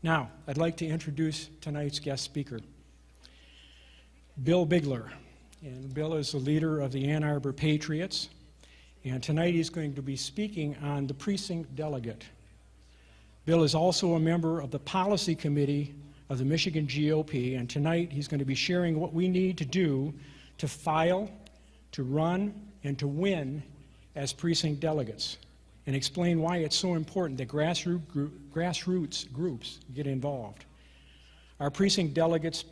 Now, I'd like to introduce tonight's guest speaker, Bill Bigler. And Bill is the leader of the Ann Arbor Patriots. And tonight he's going to be speaking on the Precinct Delegate. Bill is also a member of the Policy Committee of the Michigan GOP, and tonight he's going to be sharing what we need to do to file, to run, and to win as precinct delegates, and explain why it's so important that grassroots groups get involved. Our precinct delegates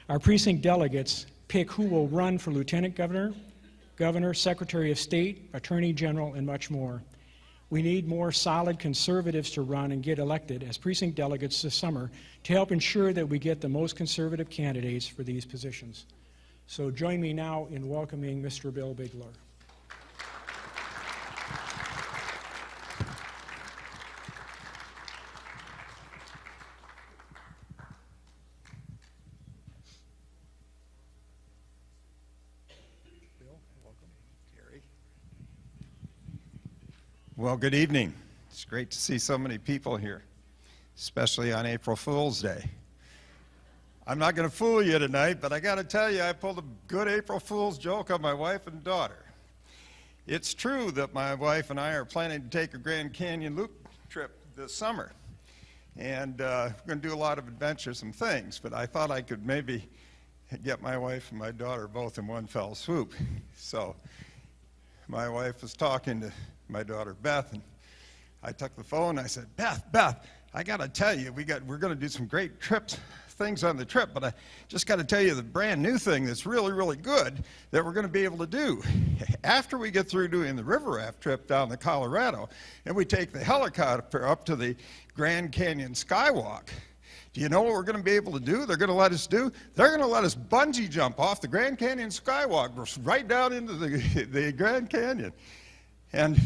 Our precinct delegates pick who will run for lieutenant governor, governor, secretary of state, attorney general, and much more. We need more solid conservatives to run and get elected as precinct delegates this summer to help ensure that we get the most conservative candidates for these positions. So join me now in welcoming Mr. Bill Bigler. Well, good evening. It's great to see so many people here, especially on April Fool's Day. I'm not going to fool you tonight, but I got to tell you, I pulled a good April Fool's joke on my wife and daughter. It's true that my wife and I are planning to take a Grand Canyon loop trip this summer, and we're going to do a lot of adventuresome things, but I thought I could maybe get my wife and my daughter both in one fell swoop. So my wife was talking to my daughter Beth, and I took the phone and I said, Beth, I got to tell you, we're going to do some great things on the trip, but I just got to tell you the brand new thing that's really, really good that we're going to be able to do. After we get through doing the river raft trip down to Colorado, and we take the helicopter up to the Grand Canyon Skywalk, do you know what we're going to be able to do? They're going to let us do? They're going to let us bungee jump off the Grand Canyon Skywalk right down into the Grand Canyon. And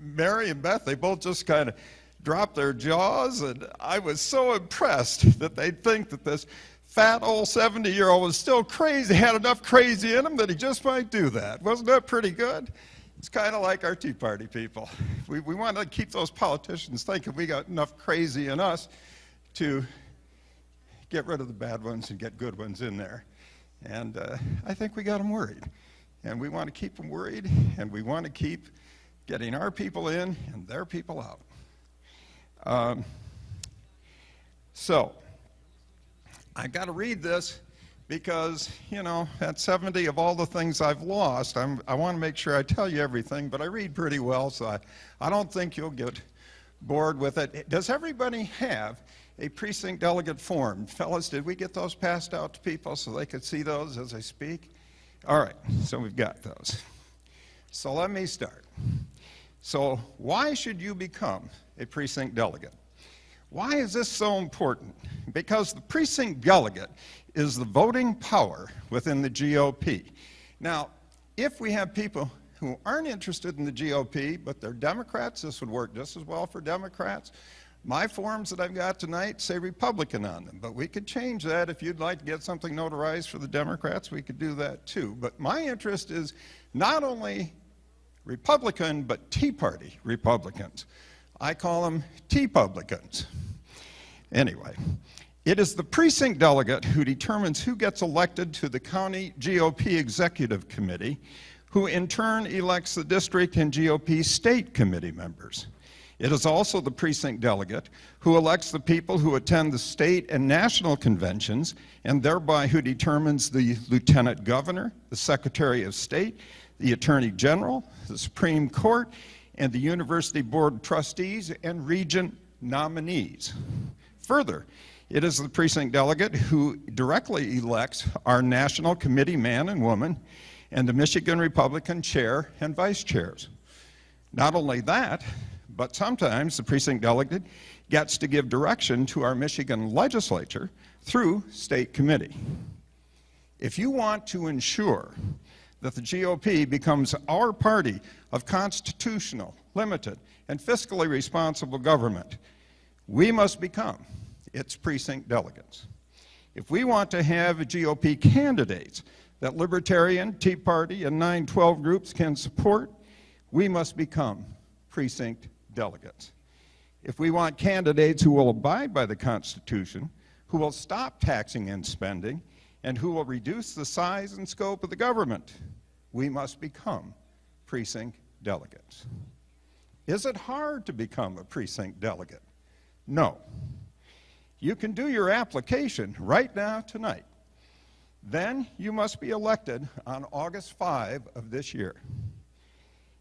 Mary and Beth, they both just kind of dropped their jaws, and I was so impressed that they'd think that this fat old 70-year-old was still crazy, had enough crazy in him that he just might do that. Wasn't that pretty good? It's kind of like our Tea Party people. We want to keep those politicians thinking we got enough crazy in us to get rid of the bad ones and get good ones in there. And I think we got them worried. And we want to keep them worried, and we want to keep getting our people in and their people out. So I got to read this because, you know, at 70 of all the things I've lost, I want to make sure I tell you everything, but I read pretty well, so I don't think you'll get bored with it. Does everybody have a precinct delegate form? Fellas, did we get those passed out to people so they could see those as I speak? All right, so we've got those. So let me start. So why should you become a precinct delegate? Why is this so important? Because the precinct delegate is the voting power within the GOP. Now, if we have people who aren't interested in the GOP, but they're Democrats, this would work just as well for Democrats. My forms that I've got tonight say Republican on them, but we could change that. If you'd like to get something notarized for the Democrats, we could do that too. But my interest is not only Republican, but Tea Party Republicans. I call them Tea-publicans. Anyway, it is the precinct delegate who determines who gets elected to the county GOP executive committee, who in turn elects the district and GOP state committee members. It is also the precinct delegate who elects the people who attend the state and national conventions, and thereby who determines the lieutenant governor, the secretary of state, the attorney general, the Supreme Court, and the university board of trustees and regent nominees. Further, it is the precinct delegate who directly elects our national committee man and woman and the Michigan Republican chair and vice chairs. Not only that, but sometimes the precinct delegate gets to give direction to our Michigan legislature through state committee. If you want to ensure that the GOP becomes our party of constitutional, limited, and fiscally responsible government, we must become its precinct delegates. If we want to have GOP candidates that Libertarian, Tea Party, and 9/12 groups can support, we must become precinct delegates. If we want candidates who will abide by the Constitution, who will stop taxing and spending, and who will reduce the size and scope of the government, we must become precinct delegates. Is it hard to become a precinct delegate? No. You can do your application right now, tonight. Then you must be elected on August 5 of this year.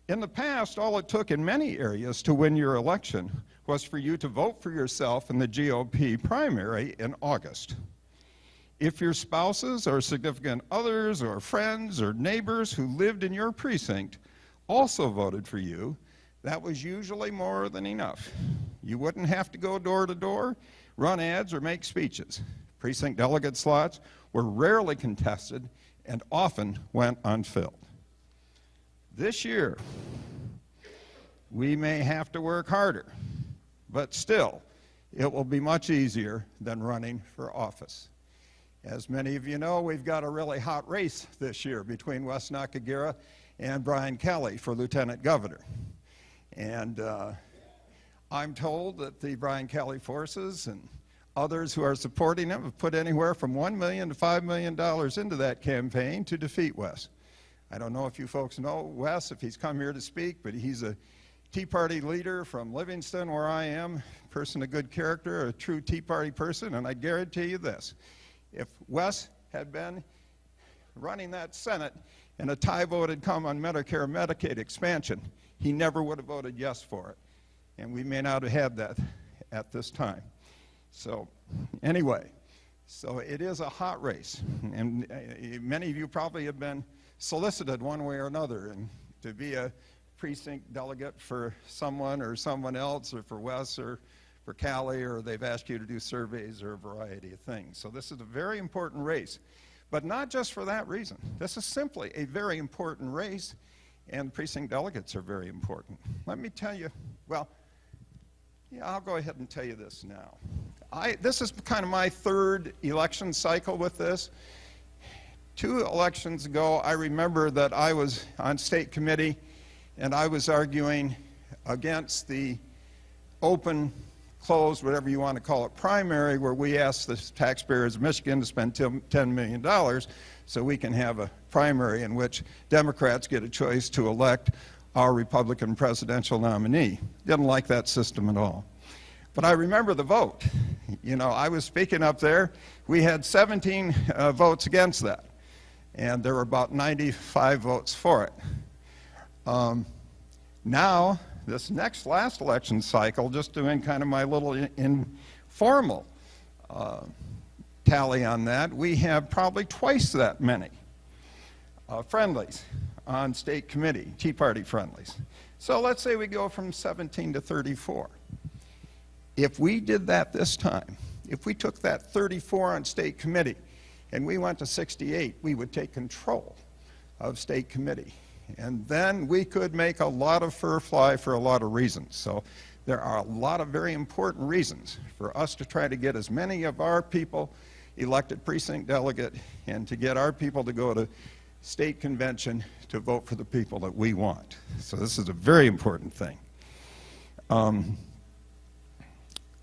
In the past, all it took in many areas to win your election was for you to vote for yourself in the GOP primary in August. If your spouses or significant others or friends or neighbors who lived in your precinct also voted for you, that was usually more than enough. You wouldn't have to go door to door, run ads, or make speeches. Precinct delegate slots were rarely contested and often went unfilled. This year, we may have to work harder, but still, it will be much easier than running for office. As many of you know, we've got a really hot race this year between Wes Nakagera and Brian Kelly for lieutenant governor. And I'm told that the Brian Kelly forces and others who are supporting him have put anywhere from $1 million to $5 million into that campaign to defeat Wes. I don't know if you folks know Wes, if he's come here to speak, but he's a Tea Party leader from Livingston, where I am, person of good character, a true Tea Party person, and I guarantee you this. If Wes had been running that Senate and a tie vote had come on Medicare and Medicaid expansion, he never would have voted yes for it. And we may not have had that at this time. So anyway, so it is a hot race. And many of you probably have been solicited one way or another and to be a precinct delegate for someone or someone else, or for Wes or for Callie, or they've asked you to do surveys or a variety of things. So this is a very important race, but not just for that reason. This is simply a very important race, and precinct delegates are very important. Let me tell you, well, yeah, I'll go ahead and tell you this now. This is kind of my third election cycle with this. 2 elections ago, I remember that I was on state committee and I was arguing against the open, closed, whatever you want to call it, primary, where we asked the taxpayers of Michigan to spend $10 million so we can have a primary in which Democrats get a choice to elect our Republican presidential nominee. Didn't like that system at all. But I remember the vote. You know, I was speaking up there. We had 17 votes against that, and there were about 95 votes for it. Now, this last election cycle, just doing kind of my little informal tally on that, we have probably twice that many friendlies on state committee, Tea Party friendlies. So let's say we go from 17 to 34. If we did that this time, if we took that 34 on state committee and we went to 68, we would take control of state committee. And then we could make a lot of fur fly for a lot of reasons. So there are a lot of very important reasons for us to try to get as many of our people elected precinct delegate and to get our people to go to state convention to vote for the people that we want. So this is a very important thing.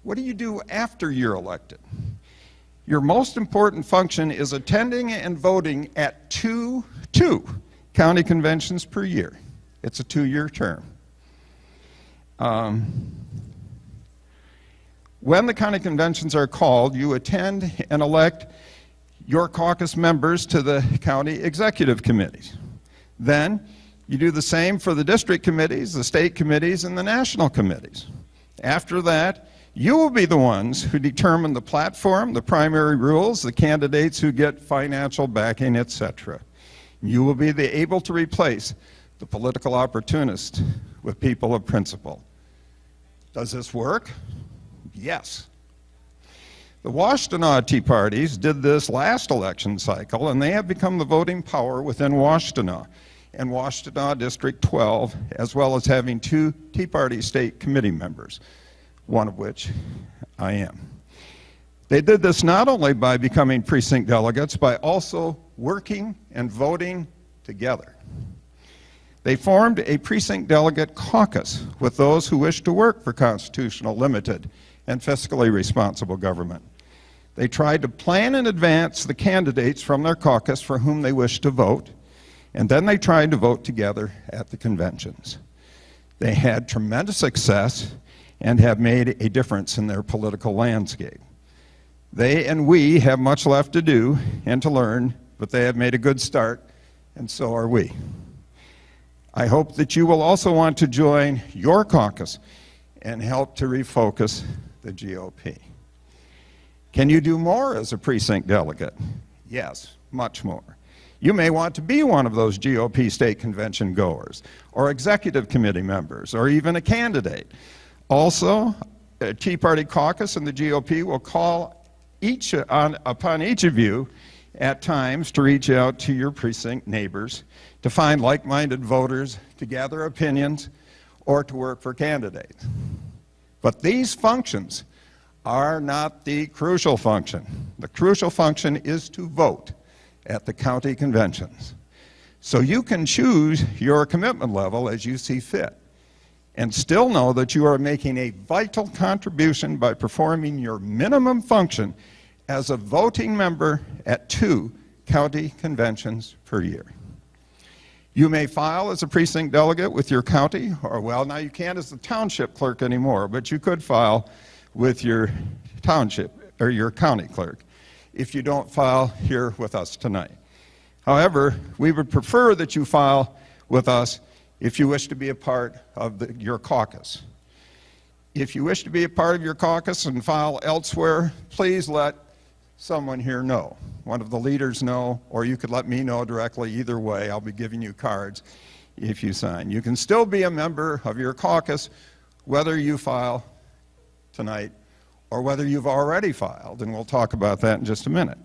What do you do after you're elected? Your most important function is attending and voting at two county conventions per year. It's a 2-year term. When the county conventions are called, you attend and elect your caucus members to the county executive committees. Then you do the same for the district committees, the state committees, and the national committees. After that, you will be the ones who determine the platform, the primary rules, the candidates who get financial backing, etc. You will be able to replace the political opportunist with people of principle. Does this work? Yes. The Washtenaw Tea Parties did this last election cycle, and they have become the voting power within Washtenaw and Washtenaw District 12, as well as having 2 Tea Party state committee members, one of which I am. They did this not only by becoming precinct delegates, by also working and voting together. They formed a precinct delegate caucus with those who wish to work for constitutional, limited, and fiscally responsible government. They tried to plan in advance the candidates from their caucus for whom they wished to vote, and then they tried to vote together at the conventions. They had tremendous success and have made a difference in their political landscape. They and we have much left to do and to learn, but they have made a good start, and so are we. I hope that you will also want to join your caucus and help to refocus the GOP. Can you do more as a precinct delegate? Yes, much more. You may want to be one of those GOP state convention goers, or executive committee members, or even a candidate. Also, a Tea Party caucus and the GOP will call upon each of you at times to reach out to your precinct neighbors, to find like-minded voters, to gather opinions, or to work for candidates. But these functions are not the crucial function. The crucial function is to vote at the county conventions. So you can choose your commitment level as you see fit and still know that you are making a vital contribution by performing your minimum function as a voting member at 2 county conventions per year. You may file as a precinct delegate with your county, or well, now you can't as the township clerk anymore, but you could file with your township or your county clerk if you don't file here with us tonight. However, we would prefer that you file with us if you wish to be a part of your caucus. If you wish to be a part of your caucus and file elsewhere, please let someone here know, one of the leaders know, or you could let me know directly. Either way, I'll be giving you cards if you sign. You can still be a member of your caucus whether you file tonight or whether you've already filed, and we'll talk about that in just a minute.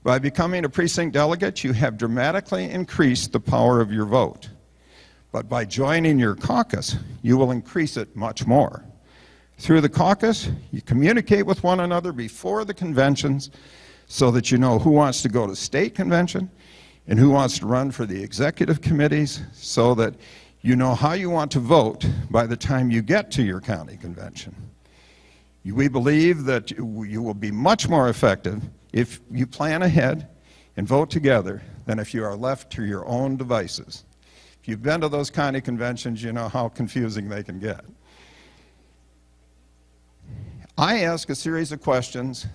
By becoming a precinct delegate, you have dramatically increased the power of your vote. But by joining your caucus, you will increase it much more. Through the caucus, you communicate with one another before the conventions so that you know who wants to go to state convention and who wants to run for the executive committees, so that you know how you want to vote by the time you get to your county convention. We believe that you will be much more effective if you plan ahead and vote together than if you are left to your own devices. If you've been to those county conventions, you know how confusing they can get. I ask a series of questions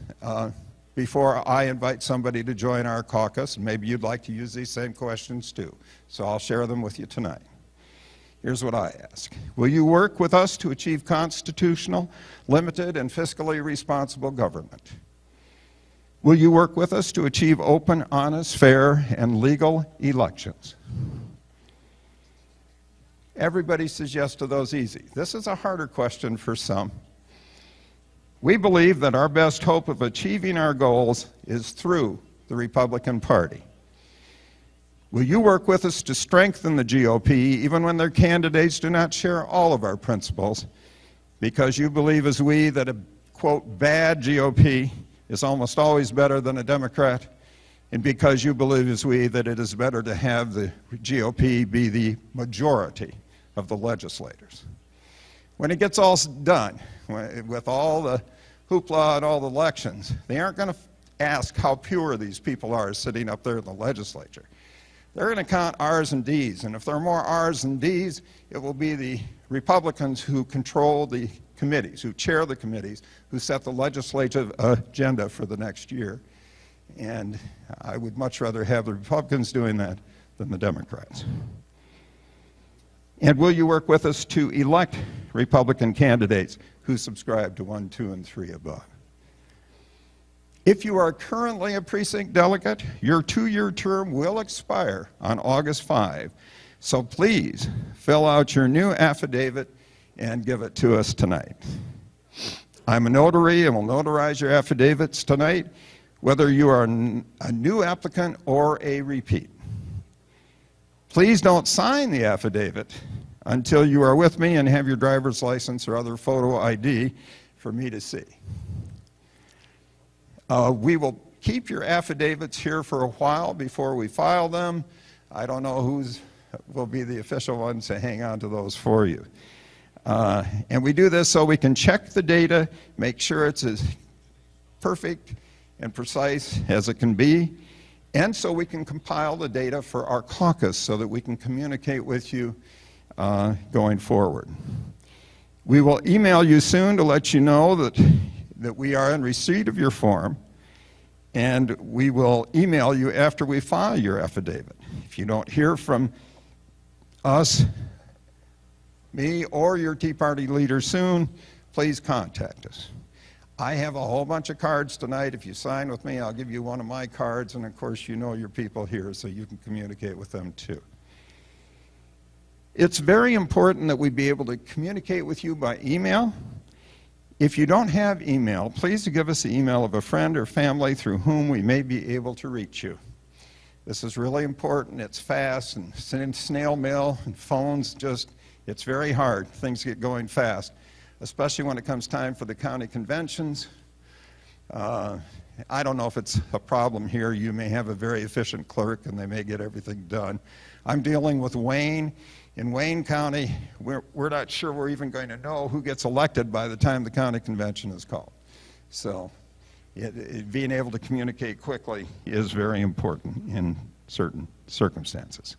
before I invite somebody to join our caucus. Maybe you'd like to use these same questions too, so I'll share them with you tonight. Here's what I ask. Will you work with us to achieve constitutional, limited, and fiscally responsible government? Will you work with us to achieve open, honest, fair, and legal elections? Everybody says yes to those easy. This is a harder question for some. We believe that our best hope of achieving our goals is through the Republican Party. Will you work with us to strengthen the GOP even when their candidates do not share all of our principles, because you believe as we that a, quote, bad GOP is almost always better than a Democrat, and because you believe as we that it is better to have the GOP be the majority of the legislators? When it gets all done, with all the hoopla and all the elections, they aren't going to ask how pure these people are sitting up there in the legislature. They're going to count R's and D's, and if there are more R's and D's, it will be the Republicans who control the committees, who chair the committees, who set the legislative agenda for the next year. And I would much rather have the Republicans doing that than the Democrats. And will you work with us to elect Republican candidates who subscribe to 1, 2, and 3 above? If you are currently a precinct delegate, your 2-year term will expire on August 5. So please fill out your new affidavit and give it to us tonight. I'm a notary and will notarize your affidavits tonight, whether you are a new applicant or a repeat. Please don't sign the affidavit until you are with me and have your driver's license or other photo ID for me to see. We will keep your affidavits here for a while before we file them. I don't know who's will be the official ones to hang on to those for you. And we do this so we can check the data, make sure it's as perfect and precise as it can be, and so we can compile the data for our caucus so that we can communicate with you going forward. We will email you soon to let you know that we are in receipt of your form, and we will email you after we file your affidavit. If you don't hear from us, me, or your Tea Party leader soon, please contact us. I have a whole bunch of cards tonight. If you sign with me, I'll give you one of my cards, and of course you know your people here, so you can communicate with them too. It's very important that we be able to communicate with you by email. If you don't have email, please give us the email of a friend or family through whom we may be able to reach you. This is really important. It's fast, and snail mail and phones it's very hard. Things get going fast, especially when it comes time for the county conventions. I don't know if it's a problem here. You may have a very efficient clerk and they may get everything done. I'm dealing with Wayne. In Wayne County, we're not sure we're even going to know who gets elected by the time the county convention is called. So being able to communicate quickly is very important in certain circumstances.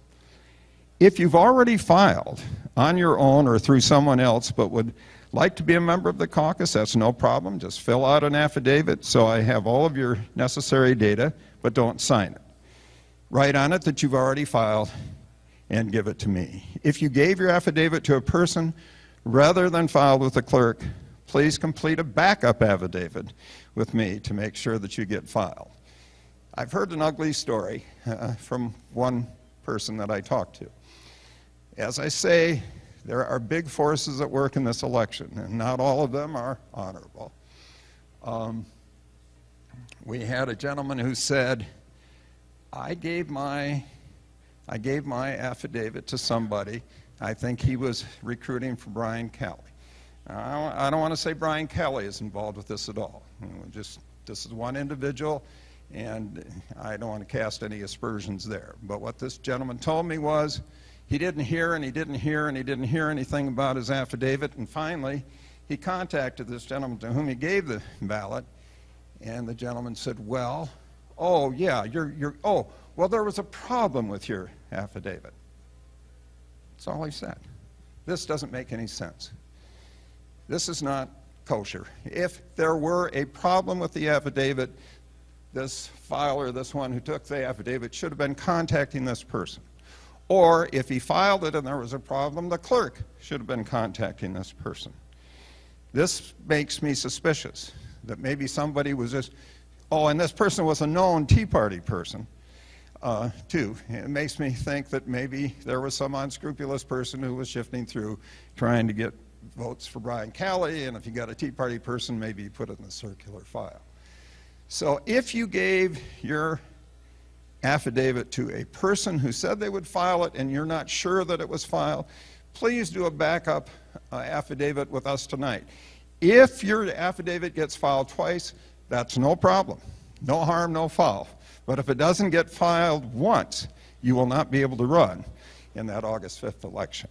If you've already filed on your own or through someone else but would like to be a member of the caucus, that's no problem. Just fill out an affidavit so I have all of your necessary data, but don't sign it. Write on it that you've already filed and give it to me. If you gave your affidavit to a person rather than filed with the clerk, please complete a backup affidavit with me to make sure that you get filed. I've heard an ugly story from one person that I talked to. As I say, there are big forces at work in this election, and not all of them are honorable. We had a gentleman who said, I gave my affidavit to somebody. I think he was recruiting for Brian Kelly. I don't want to say Brian Kelly is involved with this at all. This is one individual, and I don't want to cast any aspersions there. But what this gentleman told me was, he didn't hear and he didn't hear and he didn't hear anything about his affidavit, and finally he contacted this gentleman to whom he gave the ballot, and the gentleman said, well, oh yeah, well there was a problem with your affidavit. That's all he said. This doesn't make any sense. This is not kosher. If there were a problem with the affidavit, this filer, this one who took the affidavit, should have been contacting this person. Or if he filed it and there was a problem, the clerk should have been contacting this person. This makes me suspicious that maybe somebody was just, and this person was a known Tea Party person too. It makes me think that maybe there was some unscrupulous person who was shifting through trying to get votes for Brian Kelly, and if you got a Tea Party person, maybe you put it in the circular file. So if you gave your affidavit to a person who said they would file it and you're not sure that it was filed, please do a backup affidavit with us tonight. If your affidavit gets filed twice, that's no problem. No harm, no foul. But if it doesn't get filed once, you will not be able to run in that August 5th election.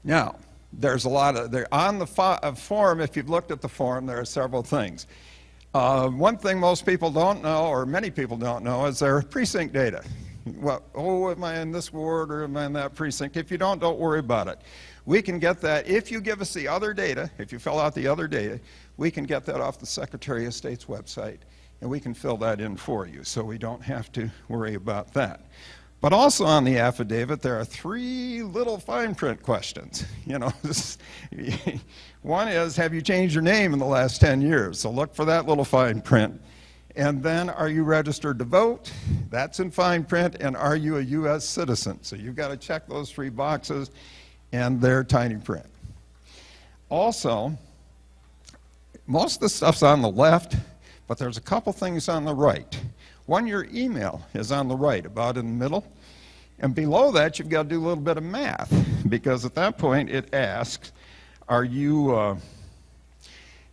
Now, there's a lot of, on the form, if you've looked at the form, there are several things. One thing most people don't know, or many people don't know, is their precinct data. Well, am I in this ward or am I in that precinct? If you don't worry about it. We can get that, if you give us the other data, if you fill out the other data, we can get that off the Secretary of State's website, and we can fill that in for you, so we don't have to worry about that. But also on the affidavit, there are 3 little fine print questions. You know, one is, have you changed your name in the last 10 years? So look for that little fine print. And then, are you registered to vote? That's in fine print. And are you a U.S. citizen? So you've got to check those 3 boxes, and they're tiny print. Also, most of the stuff's on the left, but there's a couple things on the right. One, your email is on the right, about in the middle. And below that, you've got to do a little bit of math, because at that point it asks, are you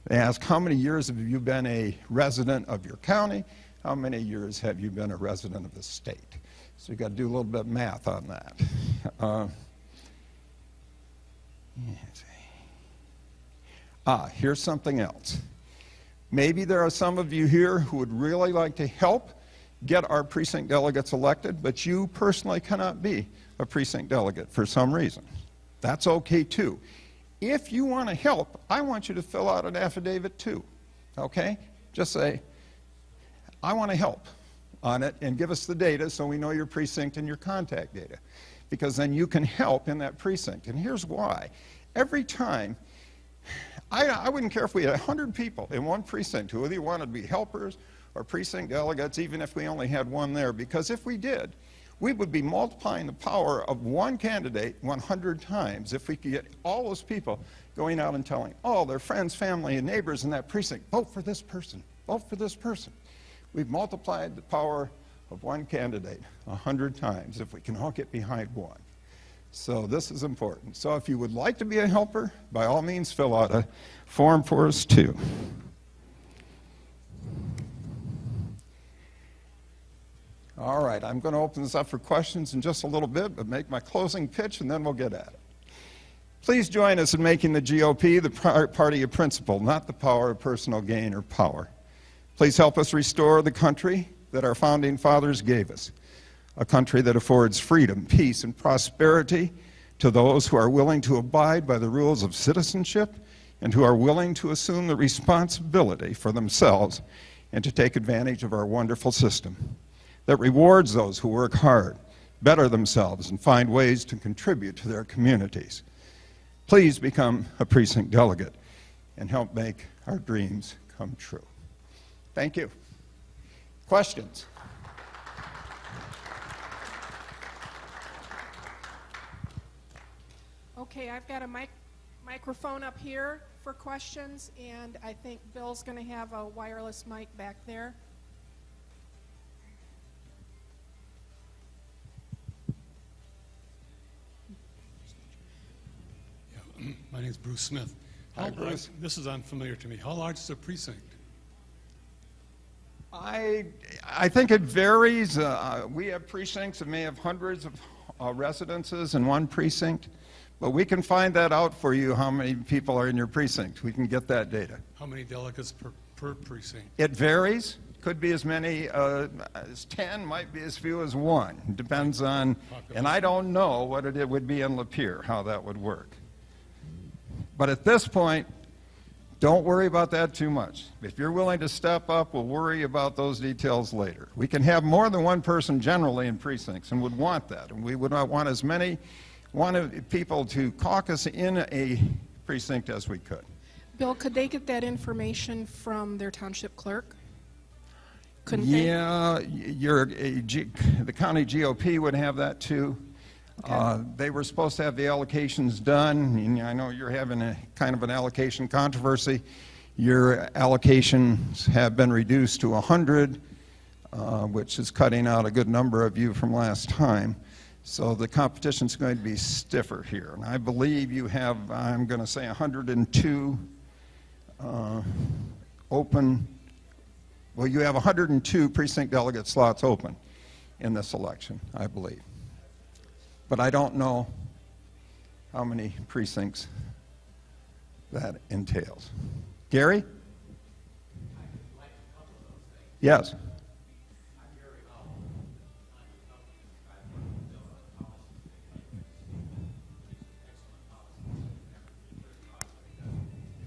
They ask, how many years have you been a resident of your county? How many years have you been a resident of the state? So you've got to do a little bit of math on that. Here's something else. Maybe there are some of you here who would really like to help get our precinct delegates elected, but you personally cannot be a precinct delegate for some reason. That's okay too. If you want to help, I want you to fill out an affidavit too, okay? Just say, I want to help on it, and give us the data so we know your precinct and your contact data, because then you can help in that precinct. And here's why. Every time, I wouldn't care if we had 100 people in one precinct who either wanted to be helpers or precinct delegates, even if we only had one there, because if we did, we would be multiplying the power of one candidate 100 times if we could get all those people going out and telling all their friends, family, and neighbors in that precinct, vote for this person, vote for this person. We've multiplied the power of one candidate 100 times if we can all get behind one. So this is important. So if you would like to be a helper, by all means fill out a form for us too. All right, I'm going to open this up for questions in just a little bit, but make my closing pitch and then we'll get at it. Please join us in making the GOP the party of principle, not the power of personal gain or power. Please help us restore the country that our founding fathers gave us, a country that affords freedom, peace, and prosperity to those who are willing to abide by the rules of citizenship and who are willing to assume the responsibility for themselves and to take advantage of our wonderful system that rewards those who work hard, better themselves, and find ways to contribute to their communities. Please become a precinct delegate and help make our dreams come true. Thank you. Questions? Okay, I've got a microphone up here for questions, and I think Bill's going to have a wireless mic back there. My name is Bruce Smith. Hi, Bruce. This is unfamiliar to me. How large is a precinct? I think it varies. We have precincts that may have hundreds of residences in one precinct, but we can find that out for you, how many people are in your precinct. We can get that data. How many delegates per precinct? It varies. Could be as many as 10, might be as few as 1. It depends on, and I don't know what it would be in Lapeer, how that would work. But at this point, don't worry about that too much. If you're willing to step up, we'll worry about those details later. We can have more than one person generally in precincts and would want that. And we would not want as many people to caucus in a precinct as we could. Bill, could they get that information from their township clerk? Couldn't yeah, the county GOP would have that too. Okay. They were supposed to have the allocations done. And I know you're having a kind of an allocation controversy. Your allocations have been reduced to 100, which is cutting out a good number of you from last time. So the competition's going to be stiffer here. And I believe you have, I'm going to say 102 open. Well, you have 102 precinct delegate slots open in this election, I believe. But I don't know how many precincts that entails. Gary? Yes.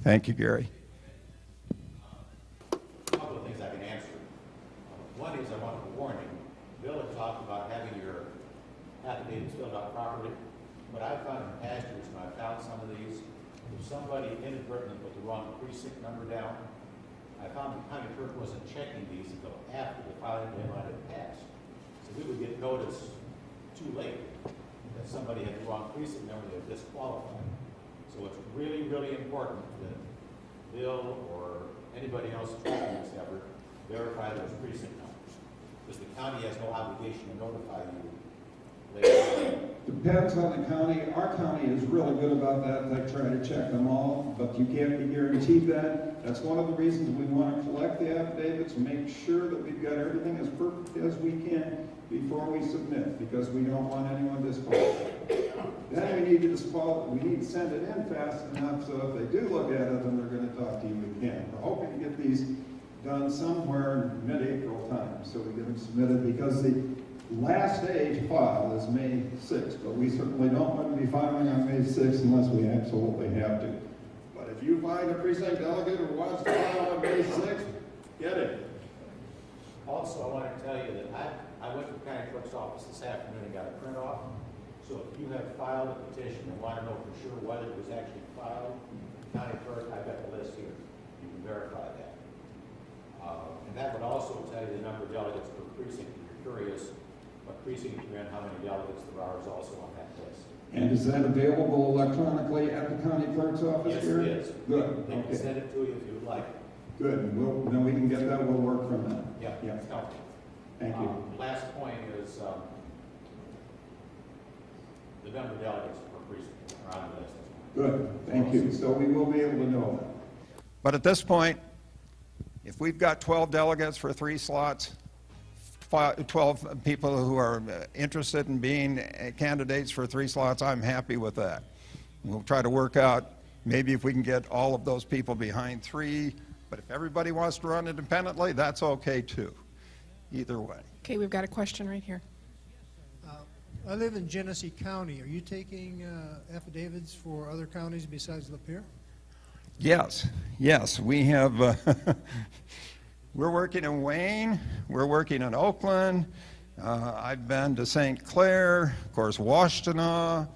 Thank you, Gary. A couple of things I can answer. One is I want to warn you. Bill had talked about having your affidavits filled out properly, but I've found in past years when I found some of these, if somebody inadvertently put the wrong precinct number down, I found the county clerk wasn't checking these until after the filing deadline had passed. So we would get notice too late that somebody had the wrong precinct number, they were disqualified. So it's really, really important that Bill or anybody else tracking this effort verify those precinct numbers, because the county has no obligation to notify you later. depends on the county. Our county is really good about that. They try to check them all, but you can't be guaranteed that. That's one of the reasons we want to collect the affidavits and make sure that we've got everything as perfect as we can before we submit, because we don't want anyone disqualified. Then we need to send it in fast enough so if they do look at it, then they're going to talk to you again. We're hoping to get these done somewhere in mid-April time, so we get them submitted, because the last day to file is May 6th, but we certainly don't want to be filing on May 6th unless we absolutely have to. But if you find a precinct delegate who wants to file on May 6th, get it. Also, I want to tell you that I went to the county clerk's office this afternoon and got a print off. So if you have filed a petition and want to know for sure whether it was actually filed, county clerk, I've got the list here. You can verify that. And that would also tell you the number of delegates per precinct if you're curious. What precinct you're in, how many delegates there are is also on that list. And is that available electronically at the county clerk's office Yes, here? it is. Good, They can okay. send it to you if you'd like. Good, then we can get that, we'll work from that. Yeah, Yeah. it's helpful. Thank you. Last point is the number of delegates per precinct are on the list. Good, thank you. So we will be able to know that. But at this point, if we've got 12 delegates for 3 slots, 12 people who are interested in being candidates for 3 slots, I'm happy with that. We'll try to work out maybe if we can get all of those people behind 3, but if everybody wants to run independently, that's okay too. Either way. Okay, we've got a question right here. I live in Genesee County. Are you taking affidavits for other counties besides Lapeer? Yes, yes, we have, we're working in Wayne, we're working in Oakland, I've been to St. Clair, of course, Washtenaw.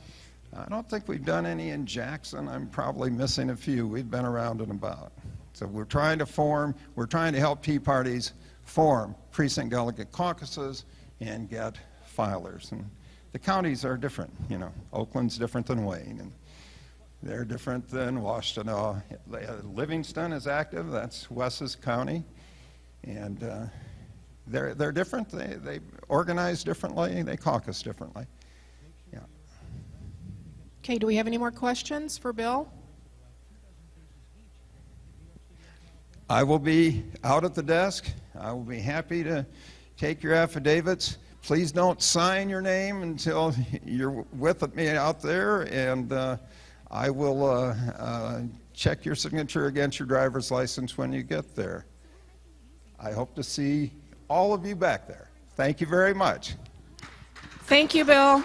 I don't think we've done any in Jackson. I'm probably missing a few. We've been around and about. So we're trying to help Tea parties form precinct delegate caucuses and get filers. And the counties are different, you know. Oakland's different than Wayne, and they're different than Washtenaw. Livingston is active, that's Wes's county. And they're different, they organize differently, they caucus differently. Yeah. Okay, do we have any more questions for Bill? I will be out at the desk. I will be happy to take your affidavits. Please don't sign your name until you're with me out there, and I will check your signature against your driver's license when you get there. I hope to see all of you back there. Thank you very much. Thank you, Bill.